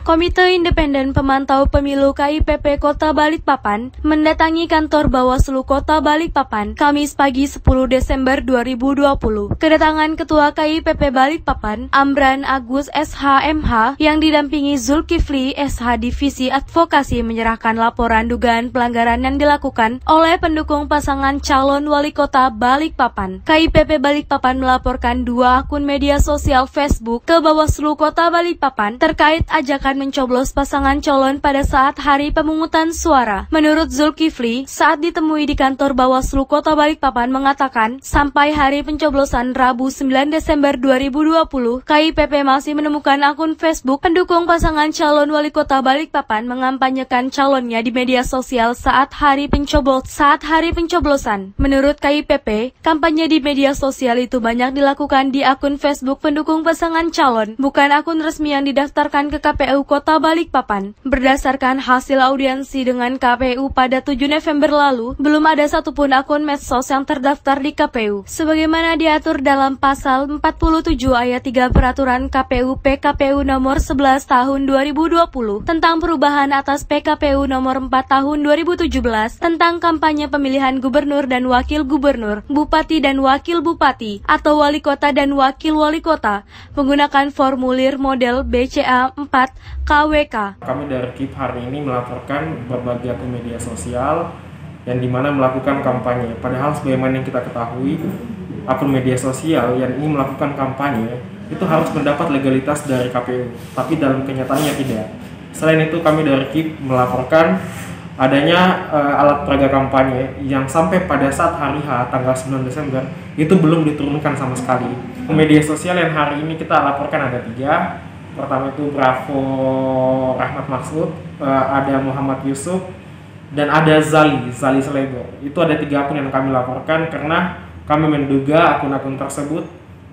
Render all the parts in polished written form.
Komite Independen Pemantau Pemilu KIPP Kota Balikpapan mendatangi kantor Bawaslu Kota Balikpapan Kamis pagi 10 Desember 2020. Kedatangan Ketua KIPP Balikpapan, Amran Agus SHMH, yang didampingi Zulkifli SH Divisi Advokasi menyerahkan laporan dugaan pelanggaran yang dilakukan oleh pendukung pasangan calon wali kota Balikpapan. KIPP Balikpapan melaporkan 2 akun media sosial Facebook ke Bawaslu Kota Balikpapan terkait ajakan mencoblos pasangan calon pada saat hari pemungutan suara. Menurut Zulkifli, saat ditemui di kantor Bawaslu Kota Balikpapan mengatakan, sampai hari pencoblosan Rabu 9 Desember 2020, KIPP masih menemukan akun Facebook pendukung pasangan calon wali kota Balikpapan mengampanyekan calonnya di media sosial saat hari pencoblosan. Menurut KIPP, kampanye di media sosial itu banyak dilakukan di akun Facebook pendukung pasangan calon, bukan akun resmi yang didaftarkan ke KPU Kota Balikpapan. Berdasarkan hasil audiensi dengan KPU pada 7 November lalu, belum ada satupun akun medsos yang terdaftar di KPU. Sebagaimana diatur dalam pasal 47 ayat 3 Peraturan KPU PKPU nomor 11 tahun 2020 tentang perubahan atas PKPU nomor 4 tahun 2017 tentang kampanye pemilihan gubernur dan wakil gubernur, bupati dan wakil bupati, atau wali kota dan wakil wali kota, menggunakan formulir model BCA 4 KWK. Kami dari KIP hari ini melaporkan berbagai akun media sosial yang dimana melakukan kampanye. Padahal sebagaimana yang kita ketahui, akun media sosial yang ingin melakukan kampanye itu harus mendapat legalitas dari KPU, tapi dalam kenyataannya tidak. Selain itu, kami dari KIP melaporkan adanya alat peraga kampanye yang sampai pada saat hari H tanggal 9 Desember itu belum diturunkan sama sekali. Media sosial yang hari ini kita laporkan ada 3. Pertama itu Bravo Rahmat Maksud, ada Muhammad Yusuf, dan ada Zali Selego. Itu ada 3 akun yang kami laporkan karena kami menduga akun-akun tersebut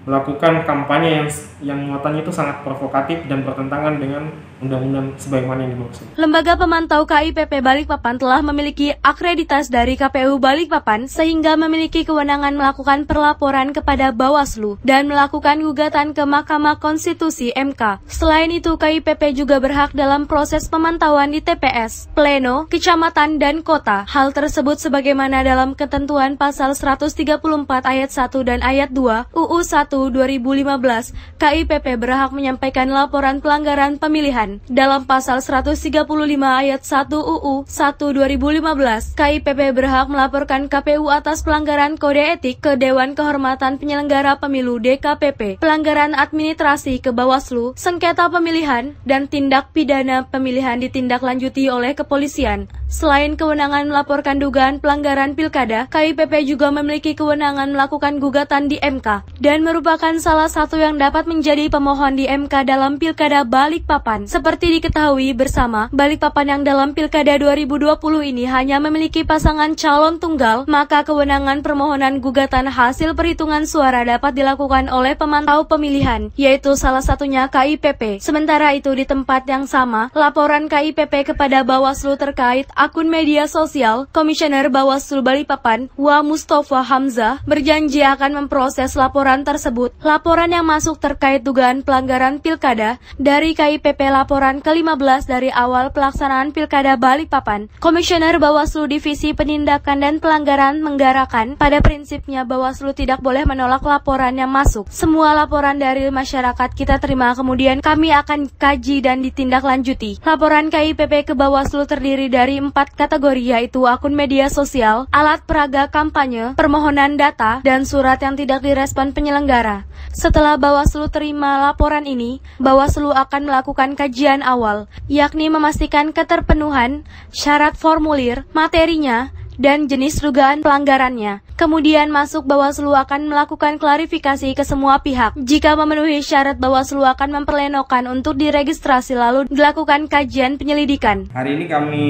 melakukan kampanye yang muatannya itu sangat provokatif dan bertentangan dengan undang-undang sebagaimana yang dimaksud. Lembaga pemantau KIPP Balikpapan telah memiliki akreditas dari KPU Balikpapan sehingga memiliki kewenangan melakukan perlaporan kepada Bawaslu dan melakukan gugatan ke Mahkamah Konstitusi (MK). Selain itu, KIPP juga berhak dalam proses pemantauan di TPS, Pleno, Kecamatan, dan Kota. Hal tersebut sebagaimana dalam ketentuan pasal 134 ayat 1 dan ayat 2 UU 1 2015, KIPP berhak menyampaikan laporan pelanggaran pemilihan. Dalam pasal 135 ayat 1 UU 1 2015, KIPP berhak melaporkan KPU atas pelanggaran kode etik ke Dewan Kehormatan Penyelenggara Pemilu DKPP, pelanggaran administrasi ke Bawaslu, sengketa pemilihan, dan tindak pidana pemilihan ditindaklanjuti oleh kepolisian. Selain kewenangan melaporkan dugaan pelanggaran pilkada, KIPP juga memiliki kewenangan melakukan gugatan di MK dan merupakan salah satu yang dapat menjadi pemohon di MK dalam Pilkada Balikpapan. Seperti diketahui bersama, Balikpapan yang dalam Pilkada 2020 ini hanya memiliki pasangan calon tunggal, maka kewenangan permohonan gugatan hasil perhitungan suara dapat dilakukan oleh pemantau pemilihan, yaitu salah satunya KIPP. Sementara itu, di tempat yang sama, laporan KIPP kepada Bawaslu terkait akun media sosial, Komisioner Bawaslu Balikpapan, Wa Mustafa Hamzah, berjanji akan memproses laporan tersebut. Laporan yang masuk terkait dugaan pelanggaran pilkada dari KIPP laporan ke-15 dari awal pelaksanaan Pilkada Balikpapan. Komisioner Bawaslu Divisi Penindakan dan Pelanggaran menggarakan pada prinsipnya Bawaslu tidak boleh menolak laporan yang masuk. Semua laporan dari masyarakat kita terima, kemudian kami akan kaji dan ditindaklanjuti. Laporan KIPP ke Bawaslu terdiri dari 4 kategori, yaitu akun media sosial, alat peraga kampanye, permohonan data, dan surat yang tidak direspon penyelenggara. Setelah Bawaslu terima laporan ini, Bawaslu akan melakukan kajian awal, yakni memastikan keterpenuhan syarat formulir, materinya, dan jenis dugaan pelanggarannya. Kemudian Bawaslu akan melakukan klarifikasi ke semua pihak. Jika memenuhi syarat, Bawaslu akan memperlenokan untuk diregistrasi lalu dilakukan kajian penyelidikan. Hari ini kami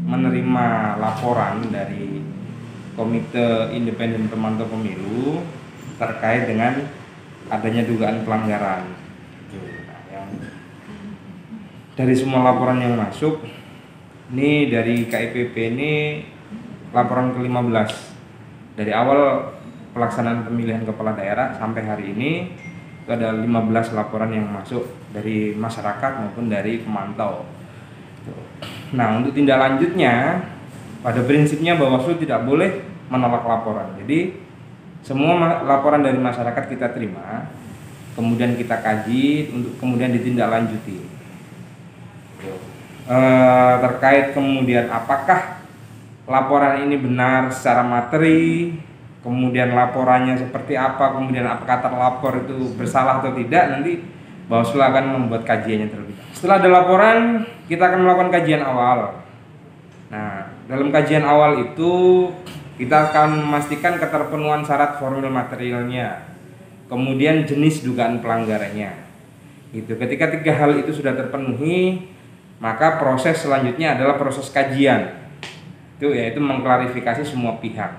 menerima laporan dari Komite Independen Pemantau Pemilu terkait dengan adanya dugaan pelanggaran. Dari semua laporan yang masuk, ini dari KIPP ini laporan ke-15 dari awal pelaksanaan pemilihan kepala daerah sampai hari ini Itu ada 15 laporan yang masuk dari masyarakat maupun dari pemantau. Nah, untuk tindak lanjutnya, pada prinsipnya Bawaslu tidak boleh menolak laporan. Jadi semua laporan dari masyarakat kita terima, kemudian kita kaji untuk kemudian ditindaklanjuti. Terkait kemudian apakah laporan ini benar secara materi, kemudian laporannya seperti apa, kemudian apakah terlapor itu bersalah atau tidak, nanti Bawaslu akan membuat kajiannya terlebih dahulu. Setelah ada laporan, kita akan melakukan kajian awal. Nah, dalam kajian awal itu kita akan memastikan keterpenuhan syarat formil materialnya, kemudian jenis dugaan pelanggarannya. Ketika 3 hal itu sudah terpenuhi, maka proses selanjutnya adalah proses kajian. Yaitu mengklarifikasi semua pihak.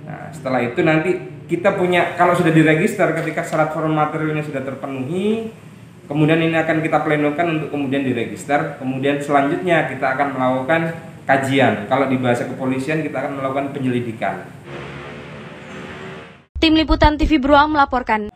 Nah, setelah itu nanti kita punya, kalau sudah diregister, ketika syarat formil materialnya sudah terpenuhi, kemudian ini akan kita plenokan untuk kemudian diregister. Kemudian selanjutnya kita akan melakukan kajian. Kalau di bahasa kepolisian kita akan melakukan penyelidikan. Tim Liputan TV Beruang melaporkan.